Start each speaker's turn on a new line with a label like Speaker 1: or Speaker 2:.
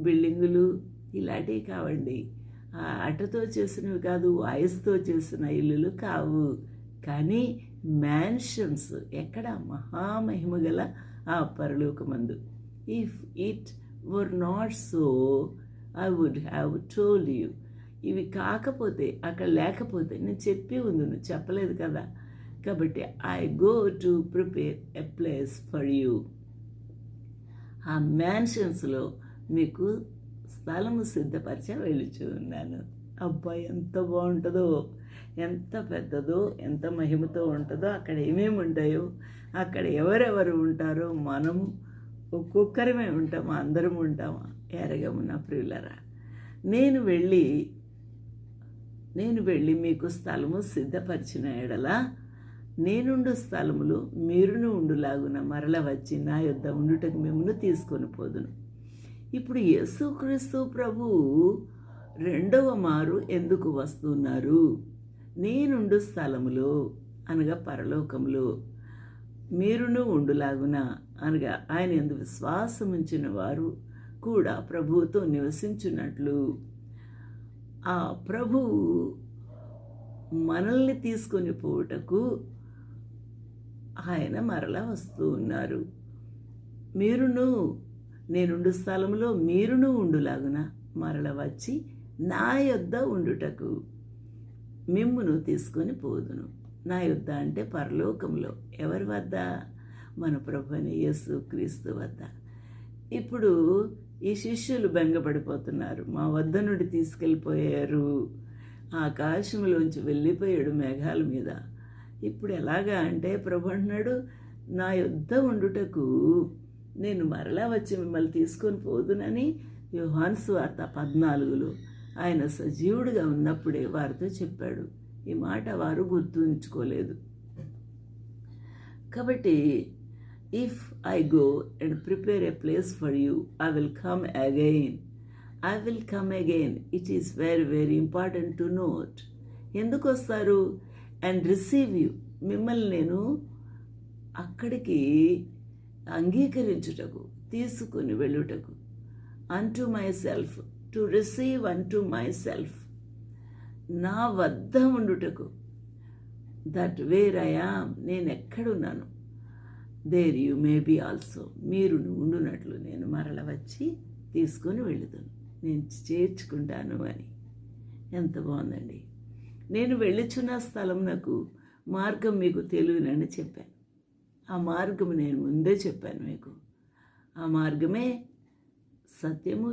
Speaker 1: బిల్డింగులు ఇలాంటివి కావండి. అటతో చేసినవి కాదు, ఐస్తో చేసిన ఇల్లులు కావు. కానీ మ్యాన్షన్స్ ఎక్కడ? మహామహిమ గల ఆ పరలోకమందు. If it were not so I would have told you. ఇవి కాకపోతే, అక్కడ లేకపోతే నేను చెప్పి ఉంది, నువ్వు చెప్పలేదు కదా. కాబట్టి I go to prepare a place for you. ఆ మ్యాన్షన్స్లో మీకు స్థలము సిద్ధపరిచే వెళ్ళుచూ ఉన్నాను. అబ్బాయి ఎంత బాగుంటుందో, ఎంత పెద్దదో, ఎంత మహిమతో ఉంటుందో, అక్కడ ఏమేమి ఉంటాయో, అక్కడ ఎవరెవరు ఉంటారో, మనం ఒక్కొక్కరమే ఉంటామా, అందరం ఉంటామా? ఎరగము నా ప్రియులరా. నేను వెళ్ళి మీకు స్థలము సిద్ధపరిచిన ఎడల నేనుండు స్థలములో మీరును ఉండులాగున మరల వచ్చి నా యొద్ద ఉండుటకు మిమ్మల్ని తీసుకొని పోదును. ఇప్పుడు యేసుక్రీస్తు ప్రభు రెండవ మారు ఎందుకు వస్తున్నారు? నేనుండు స్థలములో అనగా పరలోకములో మీరును ఉండులాగున అనగా ఆయన యందు విశ్వాసం ఉంచిన వారు కూడా ప్రభువుతో నివసించున్నట్లు ఆ ప్రభువు మనల్ని తీసుకొని పోవుటకు ఆయన మరలా వస్తూ ఉన్నారు. నేనుండు స్థలంలో మీరును ఉండులాగున మరల వచ్చి నా యొద్ద ఉండుటకు మిమ్మును తీసుకొని పోదును. నా యొద్ద అంటే పరలోకంలో. ఎవరి వద్ద? మన ప్రభువైన యేసుక్రీస్తు వద్ద. ఇప్పుడు ఈ శిష్యులు బెంగపడిపోతున్నారు. మా వద్ద నుండి తీసుకెళ్ళిపోయారు, ఆకాశంలోంచి వెళ్ళిపోయాడు మేఘాల మీద. ఇప్పుడు ఎలాగా అంటే ప్రభు అంటున్నాడు, నా యొద్ద ఉండుటకు నేను మరలా వచ్చి మిమ్మల్ని తీసుకొని పోదునని యోహాను సువార్త 14లో ఆయన సజీవుడిగా ఉన్నప్పుడే వారితో చెప్పాడు. ఈ మాట వారు గుర్తుంచుకోలేదు. కాబట్టి if I go and prepare a place for you, I will come again. It is very very important to note. ఎందుకు వస్తారు? అండ్ రిసీవ్ యూ, మిమ్మల్ని నేను అక్కడికి అంగీకరించుటకు, తీసుకుని వెళ్ళుటకు. Unto myself, to receive unto myself, నా వద్ద ఉండుటకు. దట్ వేర్ ఐ యామ్, నేను ఎక్కడున్నాను, there you may be also, మీరు ఉండునట్లు నేను మరల వచ్చి తీసుకొని వెళుతాను, నేను చేర్చుకుంటాను అని. ఎంత బాగుందండి. నేను వెళ్ళుచున్న స్థలం నాకు మార్గం మీకు తెలియనని చెప్పాను. ఆ మార్గం నేను ముందే చెప్పాను మీకు. ఆ మార్గమే సత్యము